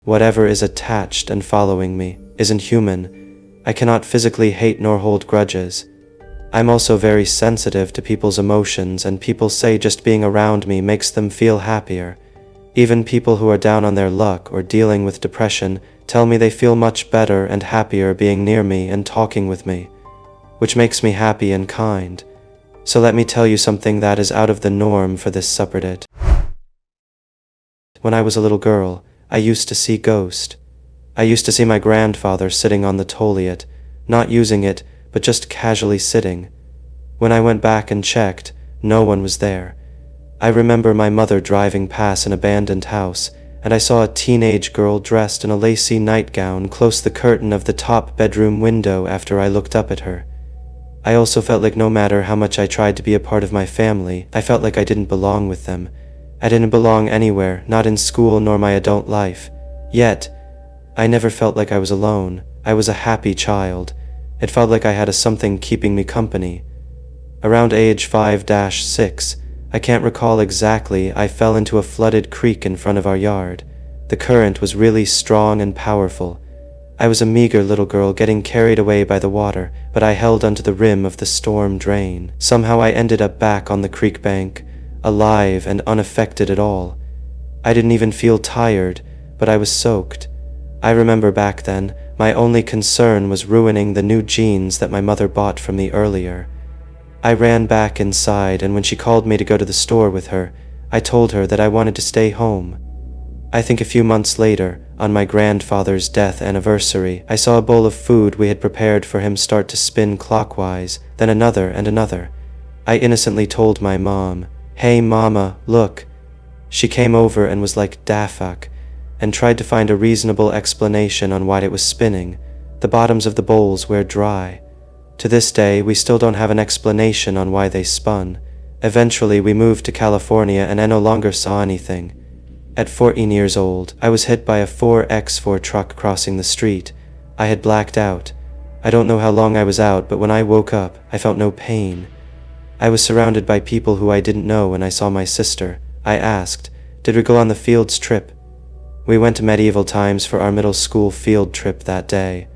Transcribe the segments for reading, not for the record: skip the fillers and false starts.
Whatever is attached and following me isn't human. I cannot physically hate nor hold grudges. I'm also very sensitive to people's emotions, and people say just being around me makes them feel happier. Even people who are down on their luck or dealing with depression tell me they feel much better and happier being near me and talking with me, which makes me happy and kind. So let me tell you something that is out of the norm for this subreddit. When I was a little girl, I used to see ghosts. I used to see my grandfather sitting on the toilet, not using it, but just casually sitting. When I went back and checked, no one was there. I remember my mother driving past an abandoned house, and I saw a teenage girl dressed in a lacy nightgown close the curtain of the top bedroom window after I looked up at her. I also felt like no matter how much I tried to be a part of my family, I felt like I didn't belong with them. I didn't belong anywhere, not in school nor my adult life. Yet, I never felt like I was alone. I was a happy child. It felt like I had a something keeping me company. Around age 5-6, I can't recall exactly, I fell into a flooded creek in front of our yard. The current was really strong and powerful. I was a meager little girl getting carried away by the water, but I held onto the rim of the storm drain. Somehow I ended up back on the creek bank, alive and unaffected at all. I didn't even feel tired, but I was soaked. I remember back then, my only concern was ruining the new jeans that my mother bought for me earlier. I ran back inside, and when she called me to go to the store with her, I told her that I wanted to stay home. I think a few months later, on my grandfather's death anniversary, I saw a bowl of food we had prepared for him start to spin clockwise, then another and another. I innocently told my mom, "Hey mama, look." She came over and was like, "Dafak," and tried to find a reasonable explanation on why it was spinning. The bottoms of the bowls were dry. To this day, we still don't have an explanation on why they spun. Eventually, we moved to California and I no longer saw anything. At 14 years old, I was hit by a 4x4 truck crossing the street. I had blacked out. I don't know how long I was out, but when I woke up, I felt no pain. I was surrounded by people who I didn't know when I saw my sister. I asked, "Did we go on the fields trip?" We went to medieval times for our middle school field trip that day.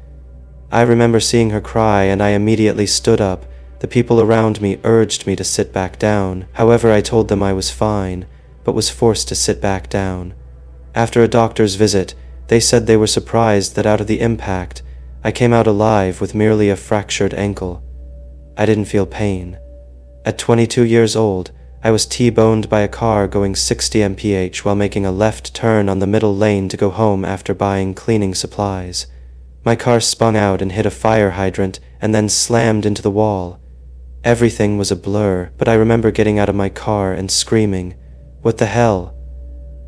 I remember seeing her cry and I immediately stood up. The people around me urged me to sit back down. However, I told them I was fine, but was forced to sit back down. After a doctor's visit, they said they were surprised that out of the impact, I came out alive with merely a fractured ankle. I didn't feel pain. At 22 years old, I was T-boned by a car going 60 mph while making a left turn on the middle lane to go home after buying cleaning supplies. My car spun out and hit a fire hydrant and then slammed into the wall. Everything was a blur, but I remember getting out of my car and screaming, "What the hell?"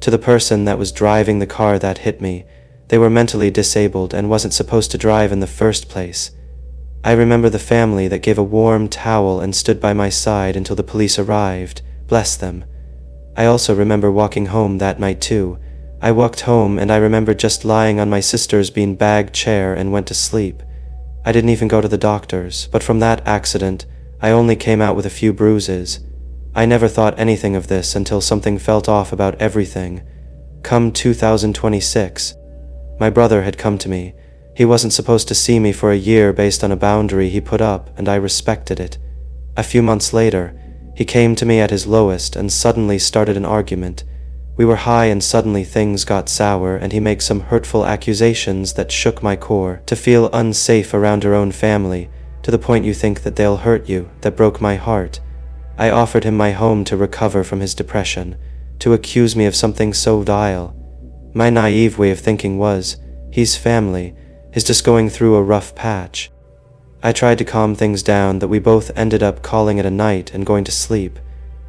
To the person that was driving the car that hit me, they were mentally disabled and wasn't supposed to drive in the first place. I remember the family that gave a warm towel and stood by my side until the police arrived. Bless them. I also remember walking home that night too. I walked home and I remember just lying on my sister's beanbag chair and went to sleep. I didn't even go to the doctors, but from that accident, I only came out with a few bruises. I never thought anything of this until something felt off about everything. Come 2026, my brother had come to me. He wasn't supposed to see me for a year based on a boundary he put up, and I respected it. A few months later, he came to me at his lowest and suddenly started an argument. We were high and suddenly things got sour and he made some hurtful accusations that shook my core. To feel unsafe around your own family, to the point you think that they'll hurt you, that broke my heart. I offered him my home to recover from his depression, to accuse me of something so vile. My naive way of thinking was, he's family, he's just going through a rough patch. I tried to calm things down that we both ended up calling it a night and going to sleep.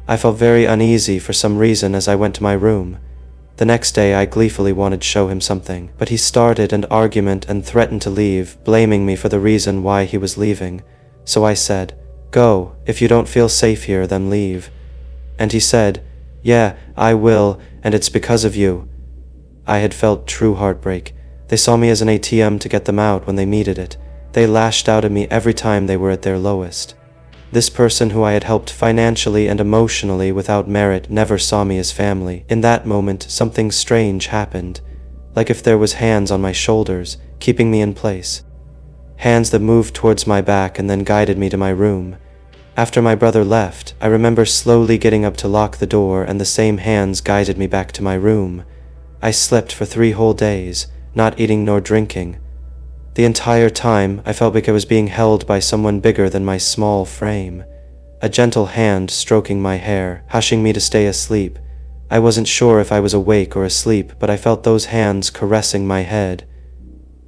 I felt very uneasy for some reason as I went to my room. The next day I gleefully wanted to show him something, but he started an argument and threatened to leave, blaming me for the reason why he was leaving. So I said, "Go, if you don't feel safe here, then leave." And he said, "Yeah, I will, and it's because of you." I had felt true heartbreak. They saw me as an ATM to get them out when they needed it. They lashed out at me every time they were at their lowest. This person who I had helped financially and emotionally without merit never saw me as family. In that moment, something strange happened. like if there was hands on my shoulders, keeping me in place. Hands that moved towards my back and then guided me to my room. After my brother left, I remember slowly getting up to lock the door, and the same hands guided me back to my room. I slept for 3 whole days, not eating nor drinking. The entire time, I felt like I was being held by someone bigger than my small frame. A gentle hand stroking my hair, hushing me to stay asleep. I wasn't sure if I was awake or asleep, but I felt those hands caressing my head.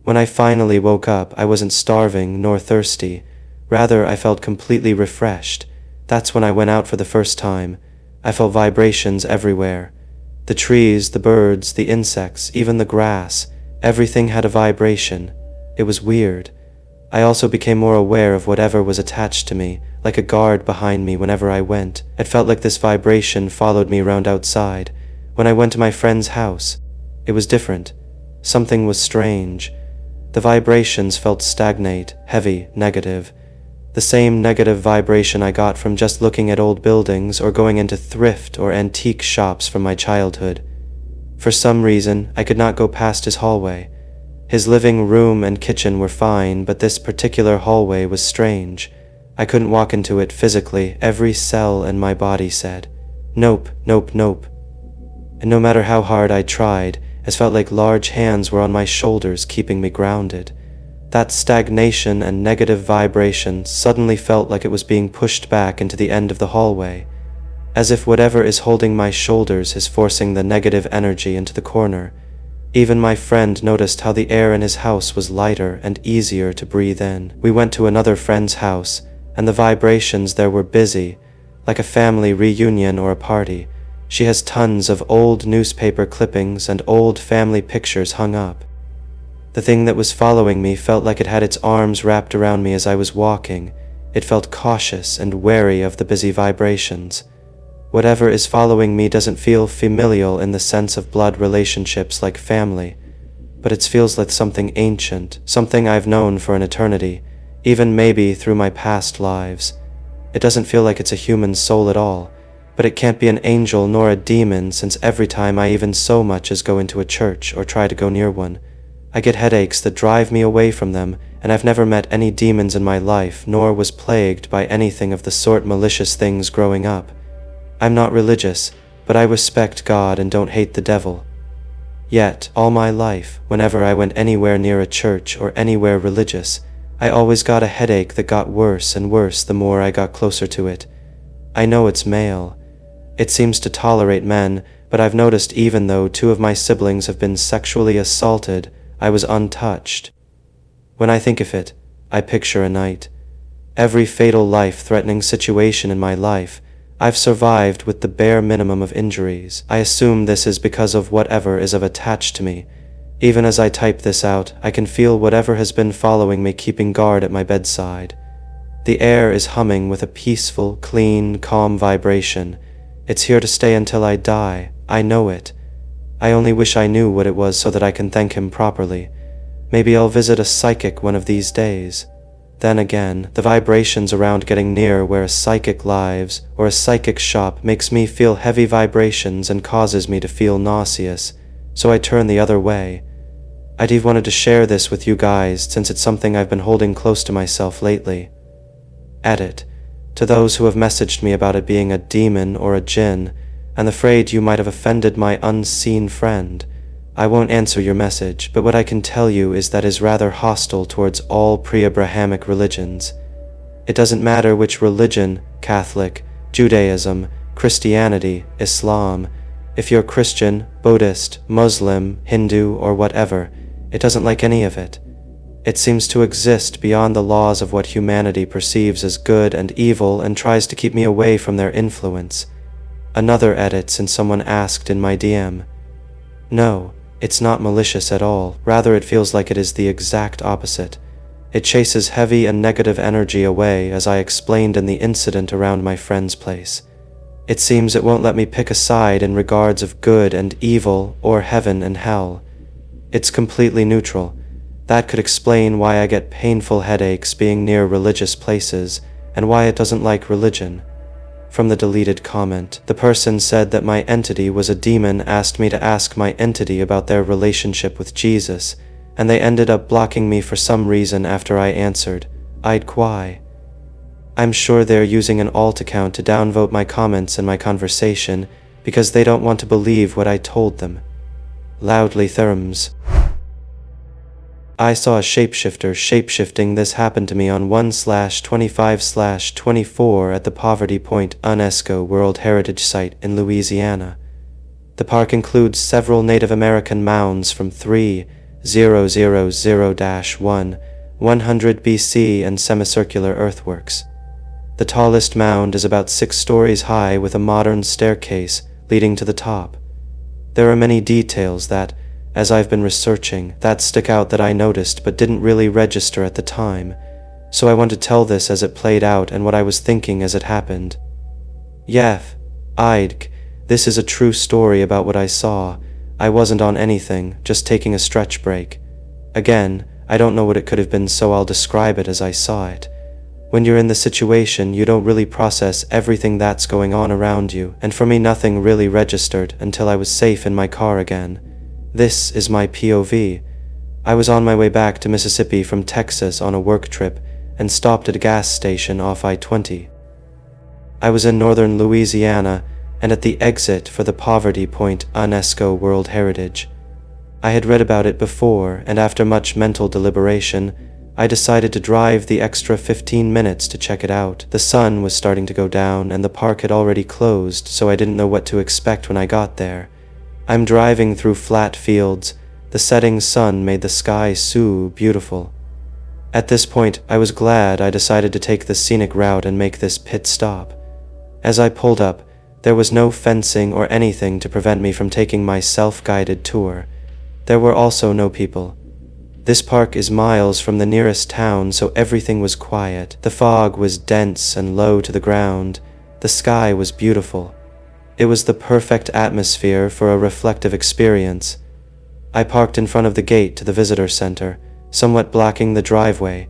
When I finally woke up, I wasn't starving nor thirsty. Rather, I felt completely refreshed. That's when I went out for the first time. I felt vibrations everywhere. The trees, the birds, the insects, even the grass, everything had a vibration. It was weird. I also became more aware of whatever was attached to me, like a guard behind me whenever I went. It felt like this vibration followed me around outside. When I went to my friend's house, it was different. Something was strange. The vibrations felt stagnate, heavy, negative. The same negative vibration I got from just looking at old buildings or going into thrift or antique shops from my childhood. For some reason, I could not go past his hallway. His living room and kitchen were fine, but this particular hallway was strange. I couldn't walk into it physically. Every cell in my body said, "Nope, nope, nope." And no matter how hard I tried, it felt like large hands were on my shoulders keeping me grounded. That stagnation and negative vibration suddenly felt like it was being pushed back into the end of the hallway, as if whatever is holding my shoulders is forcing the negative energy into the corner. Even my friend noticed how the air in his house was lighter and easier to breathe in. We went to another friend's house, and the vibrations there were busy, like a family reunion or a party. She has tons of old newspaper clippings and old family pictures hung up. The thing that was following me felt like it had its arms wrapped around me as I was walking. It felt cautious and wary of the busy vibrations. Whatever is following me doesn't feel familial in the sense of blood relationships like family, but it feels like something ancient, something I've known for an eternity, even maybe through my past lives. It doesn't feel like it's a human soul at all, but it can't be an angel nor a demon, since every time I even so much as go into a church or try to go near one, I get headaches that drive me away from them, and I've never met any demons in my life, nor was plagued by anything of the sort malicious things growing up. I'm not religious, but I respect God and don't hate the devil. Yet, all my life, whenever I went anywhere near a church or anywhere religious, I always got a headache that got worse and worse the more I got closer to it. I know it's male. It seems to tolerate men, but I've noticed even though 2 of my siblings have been sexually assaulted, I was untouched. When I think of it, I picture a night. Every fatal life-threatening situation in my life, I've survived with the bare minimum of injuries. I assume this is because of whatever is attached to me. Even as I type this out, I can feel whatever has been following me keeping guard at my bedside. The air is humming with a peaceful, clean, calm vibration. It's here to stay until I die. I know it. I only wish I knew what it was so that I can thank him properly. Maybe I'll visit a psychic one of these days. Then again, the vibrations around getting near where a psychic lives or a psychic shop makes me feel heavy vibrations and causes me to feel nauseous, so I turn the other way. I'd even wanted to share this with you guys since it's something I've been holding close to myself lately. Edit. To those who have messaged me about it being a demon or a jinn, and afraid you might have offended my unseen friend, I won't answer your message, but what I can tell you is that is rather hostile towards all pre-Abrahamic religions. It doesn't matter which religion, Catholic, Judaism, Christianity, Islam, if you're Christian, Buddhist, Muslim, Hindu, or whatever, it doesn't like any of it. It seems to exist beyond the laws of what humanity perceives as good and evil and tries to keep me away from their influence. Another edit since someone asked in my DM. No, it's not malicious at all, rather it feels like it is the exact opposite. It chases heavy and negative energy away, as I explained in the incident around my friend's place. It seems it won't let me pick a side in regards of good and evil or heaven and hell. It's completely neutral. That could explain why I get painful headaches being near religious places and why it doesn't like religion. From the deleted comment, the person said that my entity was a demon, asked me to ask my entity about their relationship with Jesus, and they ended up blocking me for some reason after I answered, "I'd why." I'm sure they're using an alt account to downvote my comments and my conversation because they don't want to believe what I told them. Loudly therms. I saw a shapeshifter shapeshifting. This happened to me on 1/25/24 at the Poverty Point UNESCO World Heritage Site in Louisiana. The park includes several Native American mounds from 3000-100 BC and semicircular earthworks. The tallest mound is about 6 stories high with a modern staircase leading to the top. There are many details that, as I've been researching, that stick out that I noticed but didn't really register at the time, so I want to tell this as it played out and what I was thinking as it happened. This is a true story about what I saw. I wasn't on anything, just taking a stretch break. Again, I don't know what it could have been, so I'll describe it as I saw it. When you're in the situation, you don't really process everything that's going on around you, and for me nothing really registered until I was safe in my car again. This is my POV. I was on my way back to Mississippi from Texas on a work trip and stopped at a gas station off I-20. I was in northern Louisiana and at the exit for the Poverty Point UNESCO World Heritage. I had read about it before, and after much mental deliberation, I decided to drive the extra 15 minutes to check it out. The sun was starting to go down and the park had already closed, so I didn't know what to expect when I got there. I'm driving through flat fields. The setting sun made the sky so beautiful. At this point, I was glad I decided to take the scenic route and make this pit stop. As I pulled up, there was no fencing or anything to prevent me from taking my self-guided tour. There were also no people. This park is miles from the nearest town, so everything was quiet. The fog was dense and low to the ground. The sky was beautiful. It was the perfect atmosphere for a reflective experience. I parked in front of the gate to the visitor center, somewhat blocking the driveway,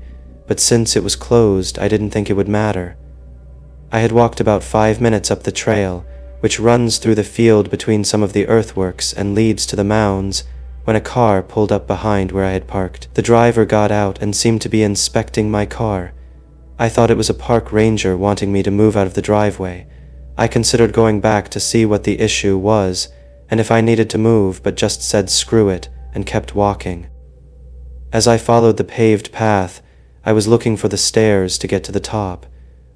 but since it was closed, I didn't think it would matter. I had walked about 5 minutes up the trail, which runs through the field between some of the earthworks and leads to the mounds, when a car pulled up behind where I had parked. The driver got out and seemed to be inspecting my car. I thought it was a park ranger wanting me to move out of the driveway. I considered going back to see what the issue was, and if I needed to move, but just said screw it and kept walking. As I followed the paved path, I was looking for the stairs to get to the top.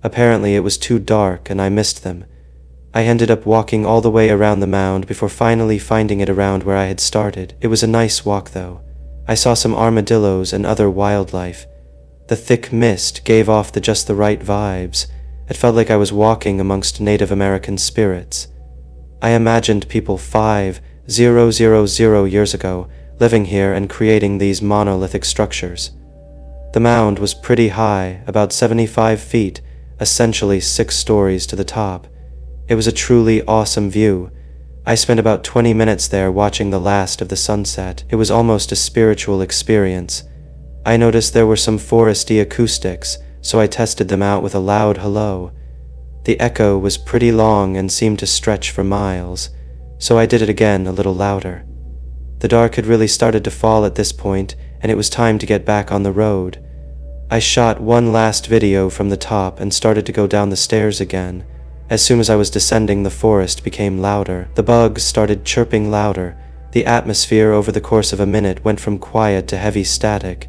Apparently it was too dark and I missed them. I ended up walking all the way around the mound before finally finding it around where I had started. It was a nice walk though. I saw some armadillos and other wildlife. The thick mist gave off just the right vibes. It felt like I was walking amongst Native American spirits. I imagined people 5,000 years ago living here and creating these monolithic structures. The mound was pretty high, about 75 feet, essentially 6 stories to the top. It was a truly awesome view. I spent about 20 minutes there watching the last of the sunset. It was almost a spiritual experience. I noticed there were some foresty acoustics, so I tested them out with a loud hello. The echo was pretty long and seemed to stretch for miles, so I did it again a little louder. The dark had really started to fall at this point, and it was time to get back on the road. I shot one last video from the top and started to go down the stairs again. As soon as I was descending, the forest became louder. The bugs started chirping louder. The atmosphere over the course of a minute went from quiet to heavy static.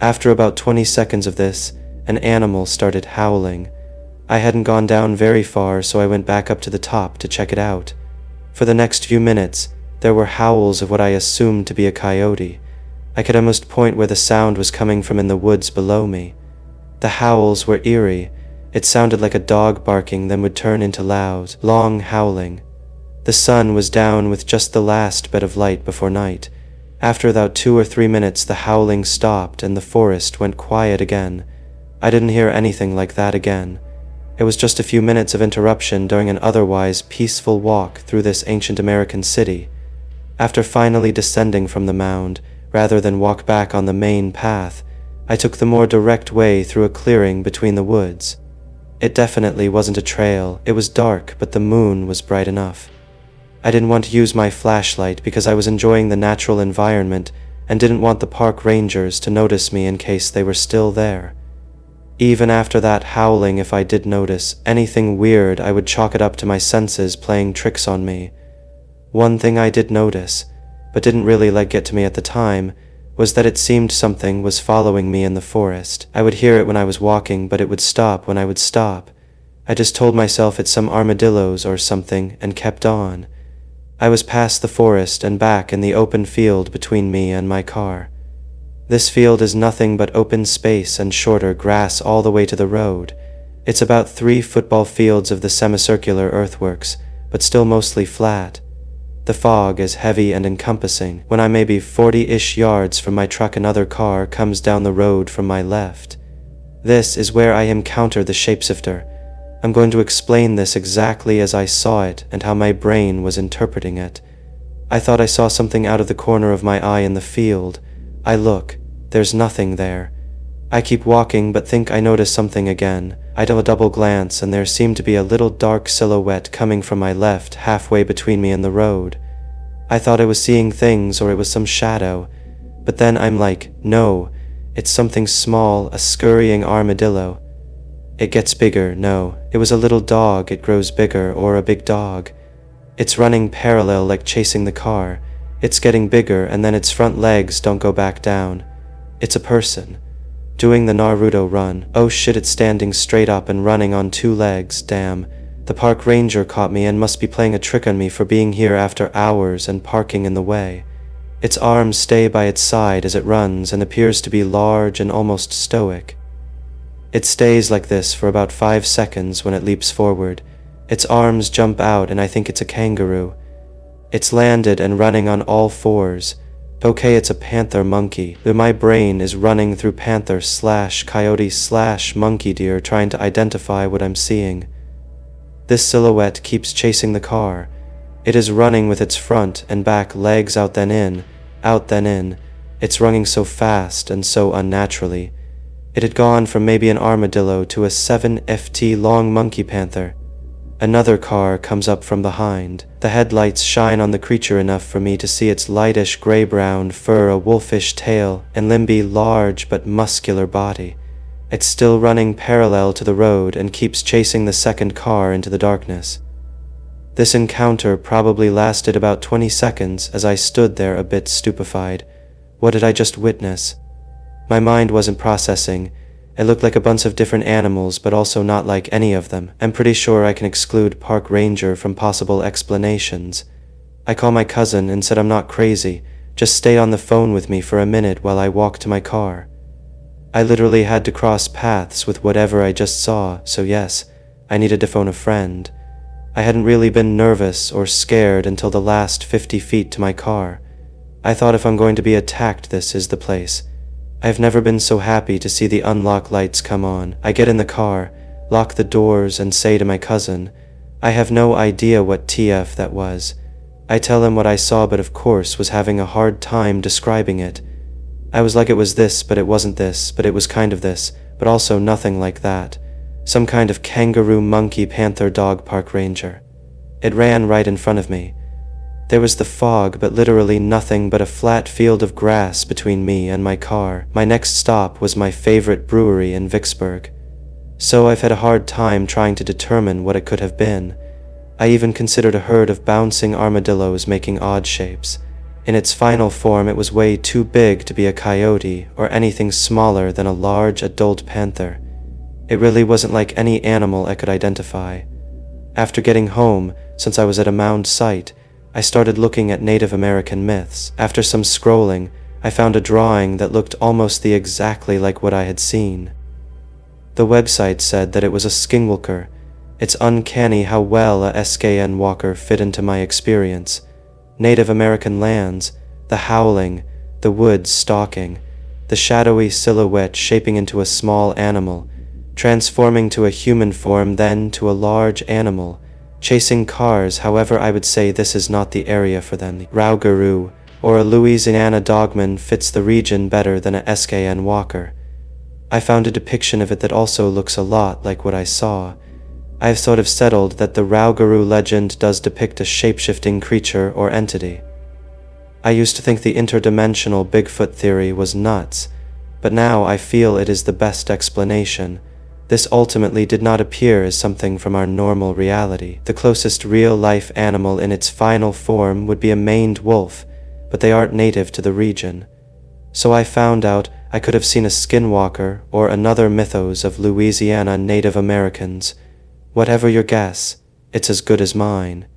After about 20 seconds of this, an animal started howling. I hadn't gone down very far, so I went back up to the top to check it out. For the next few minutes, there were howls of what I assumed to be a coyote. I could almost point where the sound was coming from in the woods below me. The howls were eerie. It sounded like a dog barking, then would turn into loud, long howling. The sun was down with just the last bit of light before night. After about 2 or 3 minutes, the howling stopped and the forest went quiet again. I didn't hear anything like that again. It was just a few minutes of interruption during an otherwise peaceful walk through this ancient American city. After finally descending from the mound, rather than walk back on the main path, I took the more direct way through a clearing between the woods. It definitely wasn't a trail. It was dark, but the moon was bright enough. I didn't want to use my flashlight because I was enjoying the natural environment and didn't want the park rangers to notice me in case they were still there. Even after that howling, if I did notice anything weird, I would chalk it up to my senses playing tricks on me. One thing I did notice, but didn't really let get to me at the time, was that it seemed something was following me in the forest. I would hear it when I was walking, but it would stop when I would stop. I just told myself it's some armadillos or something and kept on. I was past the forest and back in the open field between me and my car. This field is nothing but open space and shorter grass all the way to the road. It's about 3 football fields of the semicircular earthworks, but still mostly flat. The fog is heavy and encompassing. When I may be 40-ish yards from my truck, another car comes down the road from my left. This is where I encounter the shapeshifter. I'm going to explain this exactly as I saw it and how my brain was interpreting it. I thought I saw something out of the corner of my eye in the field. I look. There's nothing there. I keep walking but think I notice something again. I do a double glance and there seemed to be a little dark silhouette coming from my left, halfway between me and the road. I thought I was seeing things or it was some shadow, but then I'm like, no, it's something small, a scurrying armadillo. It gets bigger. No, it was a little dog. It grows bigger, or a big dog. It's running parallel like chasing the car. It's getting bigger and then its front legs don't go back down. It's a person. Doing the Naruto run. Oh shit, it's standing straight up and running on 2 legs. Damn. The park ranger caught me and must be playing a trick on me for being here after hours and parking in the way. Its arms stay by its side as it runs and appears to be large and almost stoic. It stays like this for about 5 seconds when it leaps forward. Its arms jump out and I think it's a kangaroo. It's landed and running on all 4s. Okay, it's a panther monkey. My brain is running through panther / coyote / monkey deer trying to identify what I'm seeing. This silhouette keeps chasing the car. It is running with its front and back legs out then in, out then in. It's running so fast and so unnaturally. It had gone from maybe an armadillo to a 7 ft long monkey panther. Another car comes up from behind. The headlights shine on the creature enough for me to see its lightish gray-brown fur, a wolfish tail, and limby, large but muscular body. It's still running parallel to the road and keeps chasing the second car into the darkness. This encounter probably lasted about 20 seconds as I stood there a bit stupefied. What did I just witness? My mind wasn't processing. It looked like a bunch of different animals, but also not like any of them. I'm pretty sure I can exclude park ranger from possible explanations. I call my cousin and said I'm not crazy, just stay on the phone with me for a minute while I walk to my car. I literally had to cross paths with whatever I just saw, so yes, I needed to phone a friend. I hadn't really been nervous or scared until the last 50 feet to my car. I thought if I'm going to be attacked, this is the place. I've never been so happy to see the unlock lights come on. I get in the car, lock the doors, and say to my cousin, I have no idea what TF that was. I tell him what I saw, but of course was having a hard time describing it. I was like it was this, but it wasn't this, but it was kind of this, but also nothing like that. Some kind of kangaroo, monkey, panther, dog, park ranger. It ran right in front of me. There was the fog, but literally nothing but a flat field of grass between me and my car. My next stop was my favorite brewery in Vicksburg. So I've had a hard time trying to determine what it could have been. I even considered a herd of bouncing armadillos making odd shapes. In its final form, it was way too big to be a coyote or anything smaller than a large adult panther. It really wasn't like any animal I could identify. After getting home, since I was at a mound site, I started looking at Native American myths. After some scrolling, I found a drawing that looked almost exactly like what I had seen. The website said that it was a skinwalker. It's uncanny how well a SKN walker fit into my experience. Native American lands, the howling, the woods stalking, the shadowy silhouette shaping into a small animal, transforming to a human form, then to a large animal, chasing cars. However, I would say this is not the area for them. Rougarou or a Louisiana dogman fits the region better than a SKN walker. I found a depiction of it that also looks a lot like what I saw. I have sort of settled that the Rauguru legend does depict a shape-shifting creature or entity. I used to think the interdimensional Bigfoot theory was nuts, but now I feel it is the best explanation. This ultimately did not appear as something from our normal reality. The closest real-life animal in its final form would be a maned wolf, but they aren't native to the region. So I found out I could have seen a skinwalker or another mythos of Louisiana Native Americans. Whatever your guess, it's as good as mine.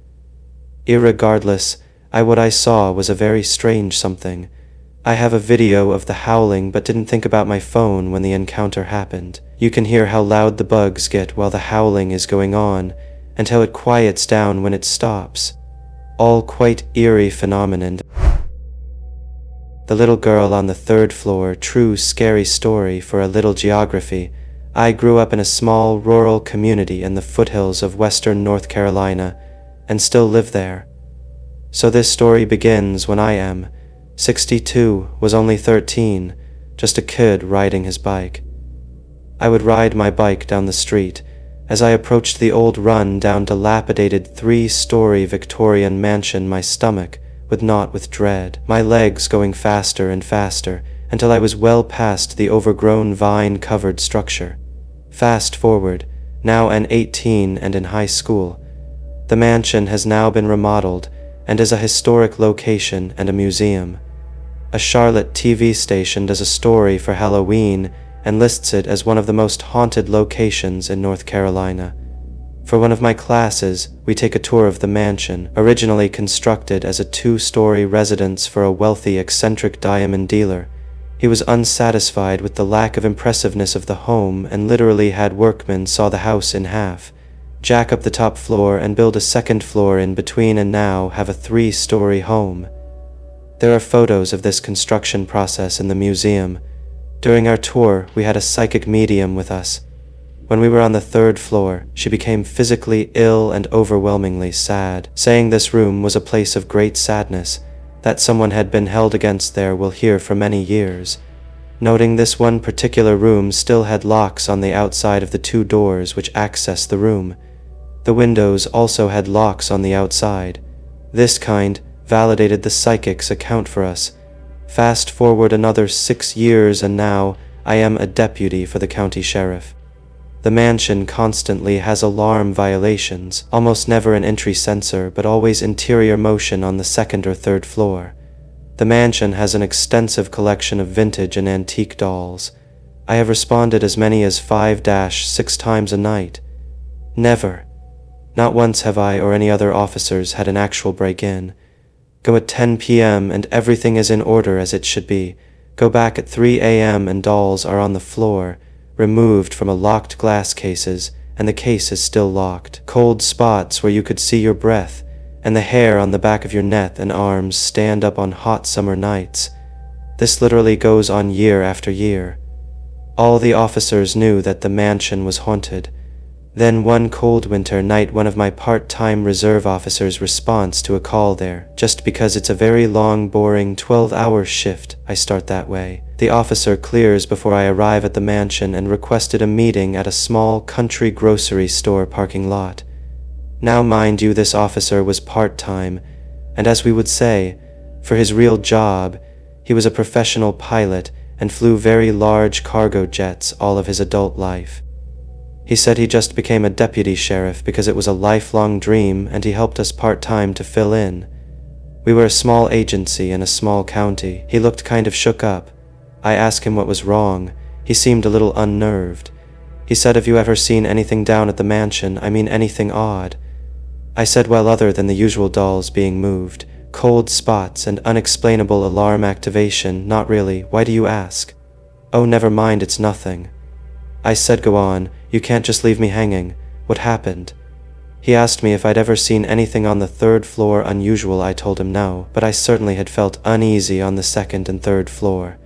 Irregardless, what I saw was a very strange something. I have a video of the howling but didn't think about my phone when the encounter happened. You can hear how loud the bugs get while the howling is going on, and how it quiets down when it stops. All quite eerie phenomenon. The little girl on the third floor, true scary story for a little geography. I grew up in a small rural community in the foothills of western North Carolina, and still live there. So this story begins when I am 62, was only 13, just a kid riding his bike. I would ride my bike down the street. As I approached the old run-down dilapidated 3-story Victorian mansion, my stomach would knot with dread, my legs going faster and faster, until I was well past the overgrown vine-covered structure. Fast forward, now an 18 and in high school. The mansion has now been remodeled and is a historic location and a museum. A Charlotte TV station does a story for Halloween and lists it as one of the most haunted locations in North Carolina. For one of my classes, we take a tour of the mansion, originally constructed as a 2-story residence for a wealthy, eccentric diamond dealer. He was unsatisfied with the lack of impressiveness of the home and literally had workmen saw the house in half, jack up the top floor and build a second floor in between, and now have a 3-story home. There are photos of this construction process in the museum. During our tour, we had a psychic medium with us. When we were on the 3rd floor, she became physically ill and overwhelmingly sad, saying this room was a place of great sadness, that someone had been held against there will hear for many years, noting this one particular room still had locks on the outside of the 2 doors which access the room. The windows also had locks on the outside. This kind validated the psychic's account for us. Fast forward another 6 years and now I am a deputy for the county sheriff. The mansion constantly has alarm violations, almost never an entry sensor but always interior motion on the 2nd or 3rd floor. The mansion has an extensive collection of vintage and antique dolls. I have responded as many as 5-6 times a night. Never, not once have I or any other officers had an actual break-in. Go at 10 p.m. and everything is in order as it should be. Go back at 3 a.m. and dolls are on the floor, removed from a locked glass cases, and the case is still locked. Cold spots where you could see your breath, and the hair on the back of your neck and arms stand up on hot summer nights. This literally goes on year after year. All the officers knew that the mansion was haunted. Then one cold winter night, one of my part-time reserve officers' response to a call there, just because it's a very long, boring 12-hour shift, I start that way. The officer clears before I arrive at the mansion and requested a meeting at a small country grocery store parking lot. Now mind you, this officer was part-time, and as we would say, for his real job, he was a professional pilot and flew very large cargo jets all of his adult life. He said he just became a deputy sheriff because it was a lifelong dream and he helped us part-time to fill in. We were a small agency in a small county. He looked kind of shook up. I asked him what was wrong. He seemed a little unnerved. He said, "Have you ever seen anything down at the mansion? I mean anything odd?" I said, "Well, other than the usual dolls being moved, cold spots and unexplainable alarm activation, not really. Why do you ask?" "Oh, never mind, it's nothing." I said, "Go on, you can't just leave me hanging. What happened?" He asked me if I'd ever seen anything on the 3rd floor unusual. I told him no, but I certainly had felt uneasy on the 2nd and 3rd floor.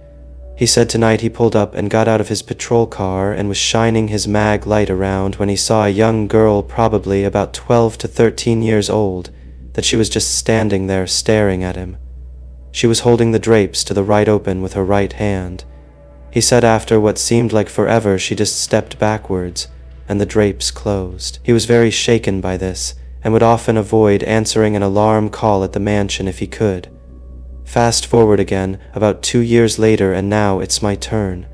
He said tonight he pulled up and got out of his patrol car and was shining his mag light around when he saw a young girl, probably about 12 to 13 years old, that she was just standing there staring at him. She was holding the drapes to the right open with her right hand. He said after what seemed like forever she just stepped backwards, and the drapes closed. He was very shaken by this, and would often avoid answering an alarm call at the mansion if he could. Fast forward again, about 2 years later, and now it's my turn.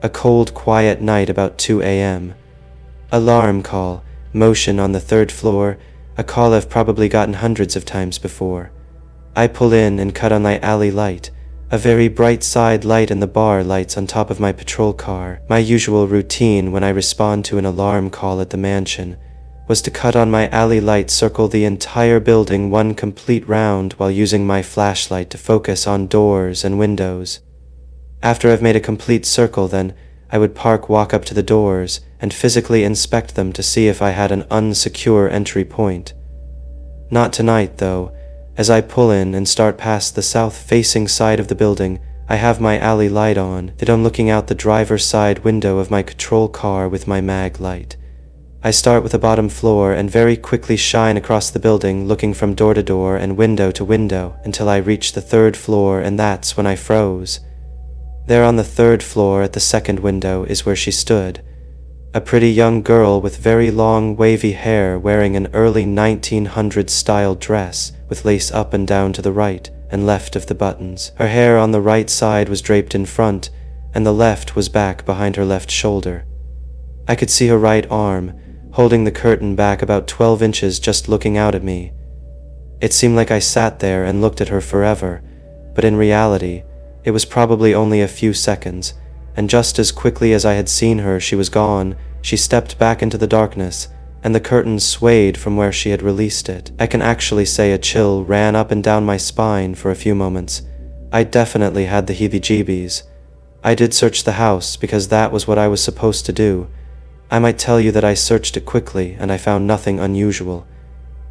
A cold, quiet night about 2 a.m. Alarm call, motion on the 3rd floor, a call I've probably gotten hundreds of times before. I pull in and cut on my alley light, a very bright side light, and the bar lights on top of my patrol car. My usual routine when I respond to an alarm call at the mansion was to cut on my alley light, circle the entire building one complete round while using my flashlight to focus on doors and windows. After I've made a complete circle, then I would walk up to the doors and physically inspect them to see if I had an unsecure entry point. Not tonight, though. As I pull in and start past the south-facing side of the building, I have my alley light on, then I'm looking out the driver's side window of my patrol car with my mag light. I start with the bottom floor and very quickly shine across the building, looking from door to door and window to window until I reach the 3rd floor, and that's when I froze. There on the 3rd floor at the 2nd window is where she stood. A pretty young girl with very long wavy hair, wearing an early 1900s style dress with lace up and down to the right and left of the buttons. Her hair on the right side was draped in front, and the left was back behind her left shoulder. I could see her right arm, holding the curtain back about 12 inches, just looking out at me. It seemed like I sat there and looked at her forever, but in reality, it was probably only a few seconds, and just as quickly as I had seen her, she was gone. She stepped back into the darkness, and the curtain swayed from where she had released it. I can actually say a chill ran up and down my spine for a few moments. I definitely had the heebie-jeebies. I did search the house because that was what I was supposed to do. I might tell you that I searched it quickly and I found nothing unusual.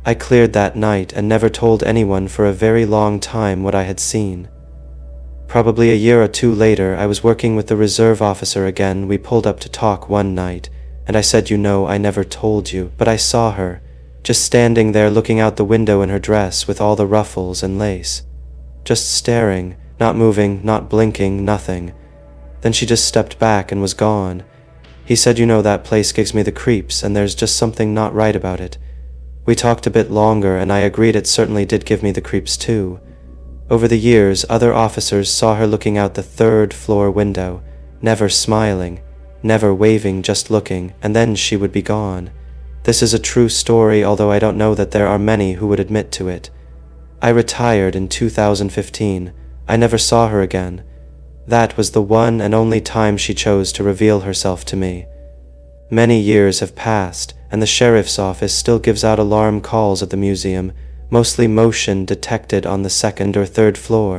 I cleared that night and never told anyone for a very long time what I had seen. Probably a year or two later, I was working with the reserve officer again. We pulled up to talk one night, and I said, I never told you, but I saw her, just standing there looking out the window in her dress with all the ruffles and lace. Just staring, not moving, not blinking, nothing. Then she just stepped back and was gone. He said, that place gives me the creeps, and there's just something not right about it. We talked a bit longer, and I agreed it certainly did give me the creeps too. Over the years, other officers saw her looking out the 3rd floor window, never smiling, never waving, just looking, and then she would be gone. This is a true story, although I don't know that there are many who would admit to it. I retired in 2015. I never saw her again. That was the one and only time she chose to reveal herself to me. Many years have passed, and the sheriff's office still gives out alarm calls at the museum, mostly motion detected on the 2nd or 3rd floor.